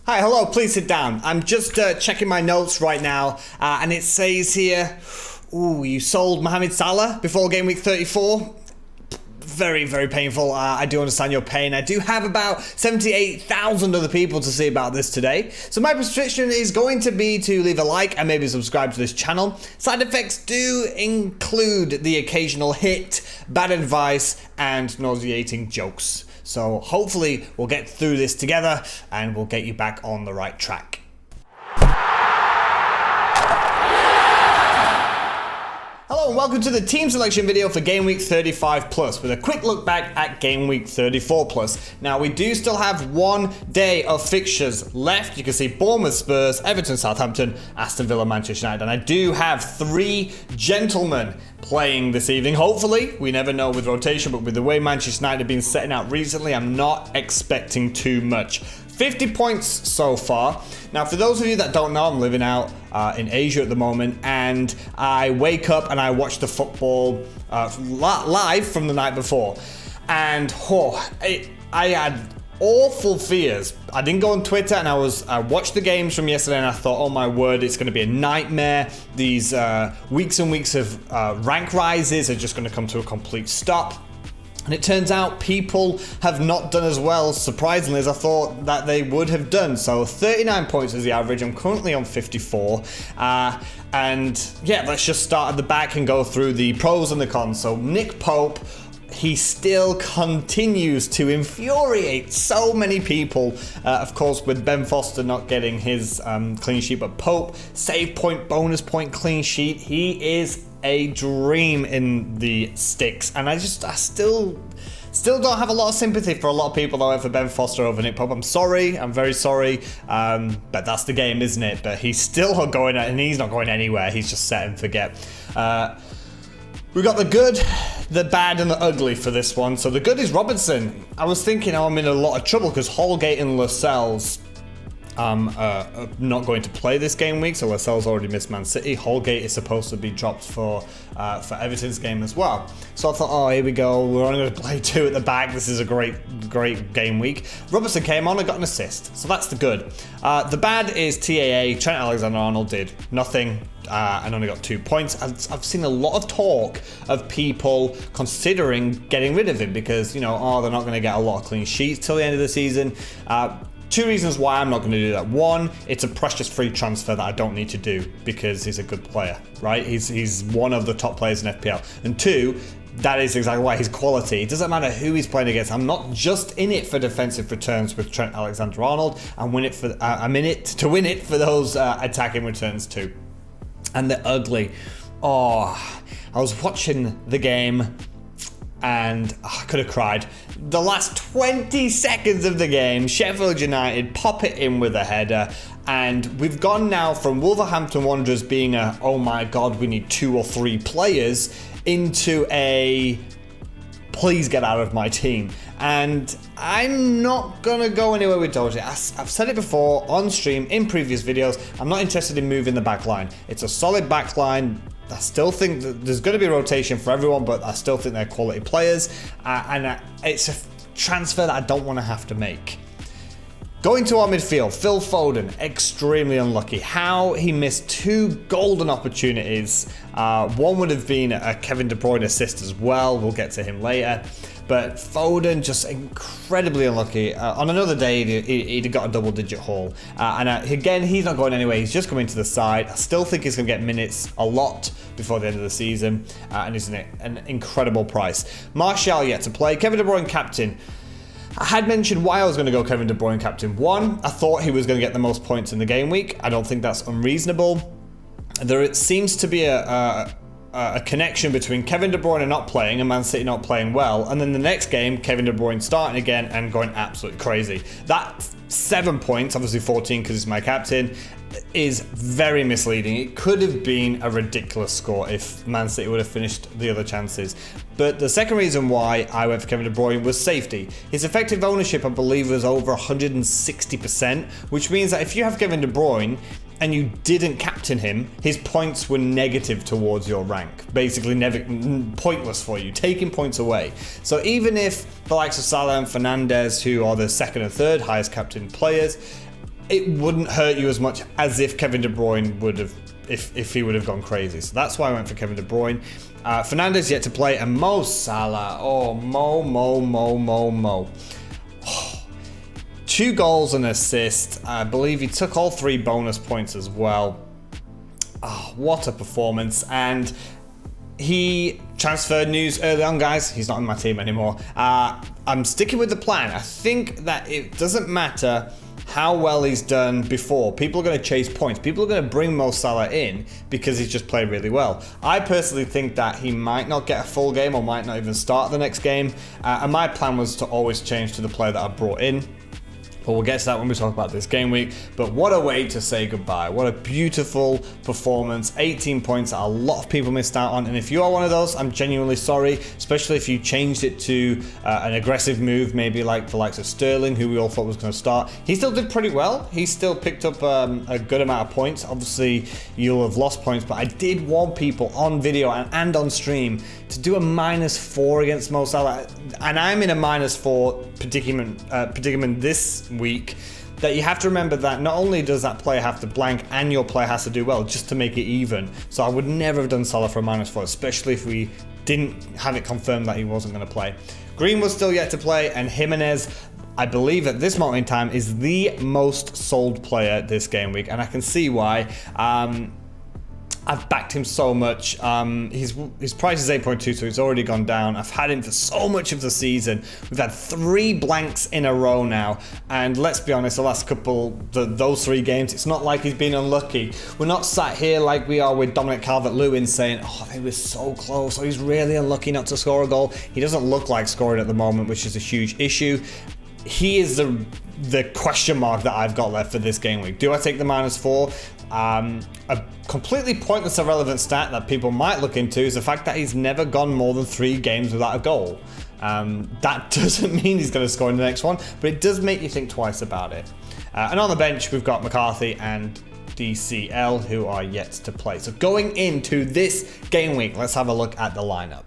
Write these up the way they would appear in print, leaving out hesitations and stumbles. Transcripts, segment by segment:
Hi, hello, please sit down. I'm just checking my notes right now, and it says here, ooh, you sold Mohamed Salah before game week 34. Very, very painful. I do understand your pain. I do have about 78,000 other people to see about this today. So my prescription is going to be to leave a like and maybe subscribe to this channel. Side effects do include the occasional hit, bad advice, and nauseating jokes. So hopefully we'll get through this together and we'll get you back on the right track. Hello and welcome to the team selection video for Game Week 35 Plus with a quick look back at Game Week 34 Plus. Now we do still have one day of fixtures left. You can see Bournemouth, Spurs, Everton, Southampton, Aston Villa, Manchester United, and I do have three gentlemen playing this evening. Hopefully, we never know with rotation, but with the way Manchester United have been setting out recently, I'm not expecting too much. 50 points so far. Now, for those of you that don't know, I'm living out in Asia at the moment, and I wake up and I watch the football live from the night before. And I had awful fears. I didn't go on Twitter, and I watched the games from yesterday, and I thought, oh my word, it's going to be a nightmare. These weeks and weeks of rank rises are just going to come to a complete stop. And it turns out people have not done as well, surprisingly, as I thought that they would have done. So 39 points is the average. I'm currently on 54. And yeah, let's just start at the back and go through the pros and the cons. So Nick Pope, he still continues to infuriate so many people. Of course, with Ben Foster not getting his clean sheet, but Pope, save point, bonus point, clean sheet. He is a dream in the sticks, and I still don't have a lot of sympathy for a lot of people that went for Ben Foster over Nick Pope. I'm sorry, I'm very sorry, but that's the game, isn't it? But he's still going, and he's not going anywhere. He's just set and forget. We got the good, the bad, and the ugly for this one. So the good is Robertson. I was thinking, I'm in a lot of trouble because Holgate and Lascelles not going to play this game week, so Lascelles already missed Man City. Holgate is supposed to be dropped for Everton's game as well. So I thought, oh, here we go. We're only going to play two at the back. This is a great game week. Robertson came on and got an assist, so that's the good. The bad is TAA. Trent Alexander-Arnold did nothing. And only got 2 points. I've seen a lot of talk of people considering getting rid of him because, they're not going to get a lot of clean sheets till the end of the season. Two reasons why I'm not going to do that. One, it's a precious free transfer that I don't need to do because he's a good player, right? He's one of the top players in FPL. And two, that is exactly why, his quality. It doesn't matter who he's playing against. I'm not just in it for defensive returns with Trent Alexander-Arnold. I'm in it to win it for those attacking returns too. And the ugly. I was watching the game and I could have cried. The last 20 seconds of the game, Sheffield United pop it in with a header, and we've gone now from Wolverhampton Wanderers being a, oh my god, we need 2 or 3 players, into a please get out of my team. And I'm not gonna go anywhere with Doherty. I've said it before on stream, in previous videos, I'm not interested in moving the back line. It's a solid back line. I still think that there's going to be rotation for everyone, but I still think they're quality players. It's a transfer that I don't want to have to make. Going to our midfield, Phil Foden, extremely unlucky. How he missed 2 golden opportunities. One would have been a Kevin De Bruyne assist as well. We'll get to him later. But Foden, just incredibly unlucky. On another day, he'd have got a double-digit haul. Again, he's not going anywhere. He's just coming to the side. I still think he's going to get minutes a lot before the end of the season. And he's an incredible price. Martial yet to play. Kevin De Bruyne captain. I had mentioned why I was going to go Kevin De Bruyne captain. One, I thought he was going to get the most points in the game week. I don't think that's unreasonable. There seems to be a connection between Kevin De Bruyne not playing and Man City not playing well, and then the next game, Kevin De Bruyne starting again and going absolutely crazy. That 7 points, obviously 14 because he's my captain, is very misleading. It could have been a ridiculous score if Man City would have finished the other chances. But the second reason why I went for Kevin De Bruyne was safety. His effective ownership, I believe, was over 160%, which means that if you have Kevin De Bruyne and you didn't captain him, his points were negative towards your rank. Basically pointless for you, taking points away. So even if the likes of Salah and Fernandes, who are the second and third highest captain players, it wouldn't hurt you as much as if Kevin De Bruyne would have, if he would have gone crazy. So that's why I went for Kevin De Bruyne. Fernandes yet to play, and Mo Salah. Oh, Mo. 2 goals and assist. I believe he took all 3 bonus points as well. Oh, what a performance. And he transferred news early on, guys. He's not in my team anymore. I'm sticking with the plan. I think that it doesn't matter how well he's done before. People are going to chase points. People are going to bring Mo Salah in because he's just played really well. I personally think that he might not get a full game or might not even start the next game. And my plan was to always change to the player that I brought in. But we'll get to that when we talk about this game week. But what a way to say goodbye. What a beautiful performance. 18 points that a lot of people missed out on. And if you are one of those, I'm genuinely sorry, especially if you changed it to an aggressive move, maybe like the likes of Sterling, who we all thought was going to start. He still did pretty well. He still picked up a good amount of points. Obviously, you'll have lost points, but I did warn people on video and on stream to do a -4 against Mo Salah. And I'm in a -4 predicament this week, that you have to remember that not only does that player have to blank and your player has to do well just to make it even. So I would never have done Salah for a -4, especially if we didn't have it confirmed that he wasn't going to play. Green was still yet to play, and Jimenez, I believe at this moment in time, is the most sold player this game week, and I can see why. I've backed him so much. His price is 8.2, so he's already gone down. I've had him for so much of the season. We've had 3 blanks in a row now, and let's be honest, the last couple, those 3 games, it's not like he's been unlucky. We're not sat here like we are with Dominic Calvert-Lewin saying, oh, they were so close, oh, he's really unlucky not to score a goal. He doesn't look like scoring at the moment, which is a huge issue. He is the question mark that I've got left for this game week. Do I take the -4? A completely pointless, irrelevant stat that people might look into is the fact that he's never gone more than 3 games without a goal. That doesn't mean he's going to score in the next one, but it does make you think twice about it. And on the bench, we've got McCarthy and DCL, who are yet to play. So going into this game week, let's have a look at the lineup.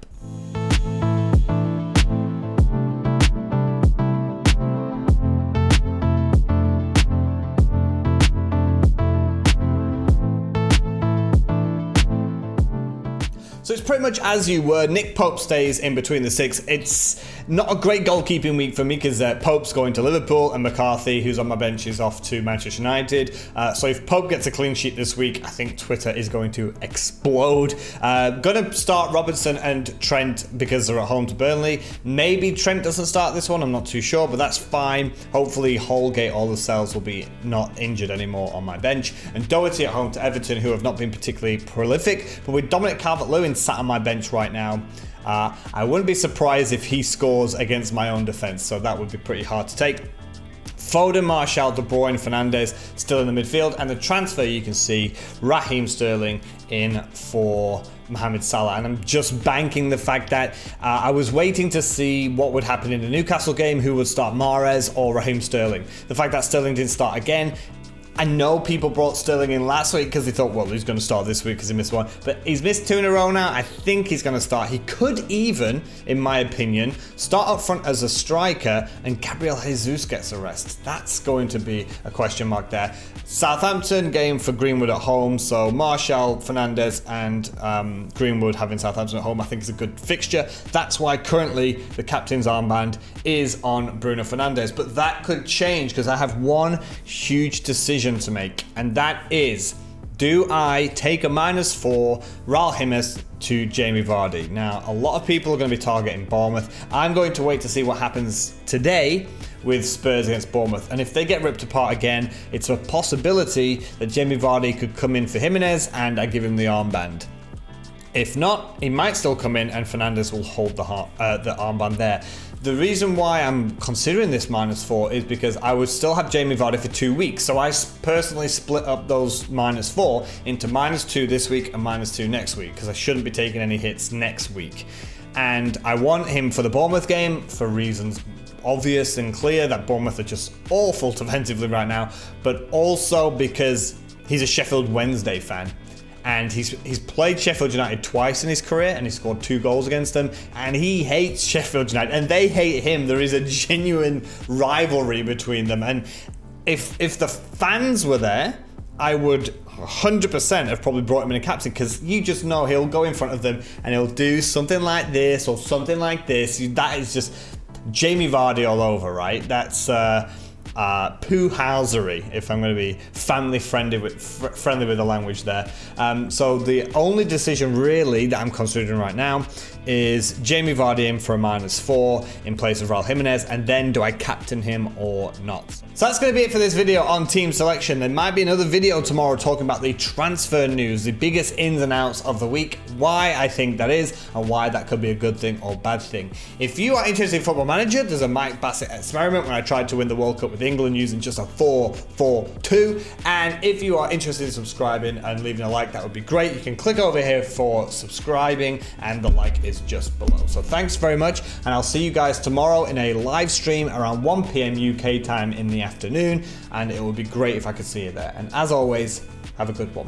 So it's pretty much as you were. Nick Pope stays in between the 6. It's not a great goalkeeping week for me because Pope's going to Liverpool and McCarthy, who's on my bench, is off to Manchester United. So if Pope gets a clean sheet this week, I think Twitter is going to explode. Gonna start Robertson and Trent because they're at home to Burnley. Maybe Trent doesn't start this one, I'm not too sure, but that's fine. Hopefully Holgate, all the cells will be not injured anymore on my bench. And Doherty at home to Everton, who have not been particularly prolific, but with Dominic Calvert-Lewin sat on my bench right now, I wouldn't be surprised if he scores against my own defense, so that would be pretty hard to take. Foden, Martial, De Bruyne, Fernandes still in the midfield, and the transfer you can see, Raheem Sterling in for Mohamed Salah. And I'm just banking the fact that I was waiting to see what would happen in the Newcastle game, who would start, Mahrez or Raheem Sterling. The fact that Sterling didn't start again, I know people brought Sterling in last week because they thought, well, he's going to start this week because he missed one. But he's missed 2 in a row now. I think he's going to start. He could even, in my opinion, start up front as a striker and Gabriel Jesus gets a rest. That's going to be a question mark there. Southampton game for Greenwood at home. So Martial, Fernandes and Greenwood having Southampton at home, I think is a good fixture. That's why currently the captain's armband is on Bruno Fernandes. But that could change because I have one huge decision to make, and that is, do I take a -4 Raul Jimenez to Jamie Vardy? Now, a lot of people are going to be targeting Bournemouth. I'm going to wait to see what happens today with Spurs against Bournemouth, and if they get ripped apart again, it's a possibility that Jamie Vardy could come in for Jimenez and I give him the armband. If not, he might still come in and Fernandes will hold the armband there. The reason why I'm considering this -4 is because I would still have Jamie Vardy for 2 weeks. So I personally split up those -4 into -2 this week and -2 next week because I shouldn't be taking any hits next week. And I want him for the Bournemouth game for reasons obvious and clear that Bournemouth are just awful defensively right now, but also because he's a Sheffield Wednesday fan. And he's played Sheffield United twice in his career and he scored 2 goals against them. And he hates Sheffield United and they hate him. There is a genuine rivalry between them. And if the fans were there, I would 100% have probably brought him in a captain, because you just know he'll go in front of them and he'll do something like this or something like this. That is just Jamie Vardy all over, right? That's poo-housery, if I'm going to be family friendly with the language there. So the only decision really that I'm considering right now is Jamie Vardy in for a -4 in place of Raul Jimenez, and then do I captain him or not? So that's going to be it for this video on team selection. There might be another video tomorrow talking about the transfer news, the biggest ins and outs of the week, why I think that is, and why that could be a good thing or bad thing. If you are interested in Football Manager, there's a Mike Bassett experiment when I tried to win the World Cup with England using just a 4-4-2. And if you are interested in subscribing and leaving a like, that would be great. You can click over here for subscribing, and the like is just below. So thanks very much, and I'll see you guys tomorrow in a live stream around 1 PM UK time in the afternoon, and it would be great if I could see you there. And as always, have a good one.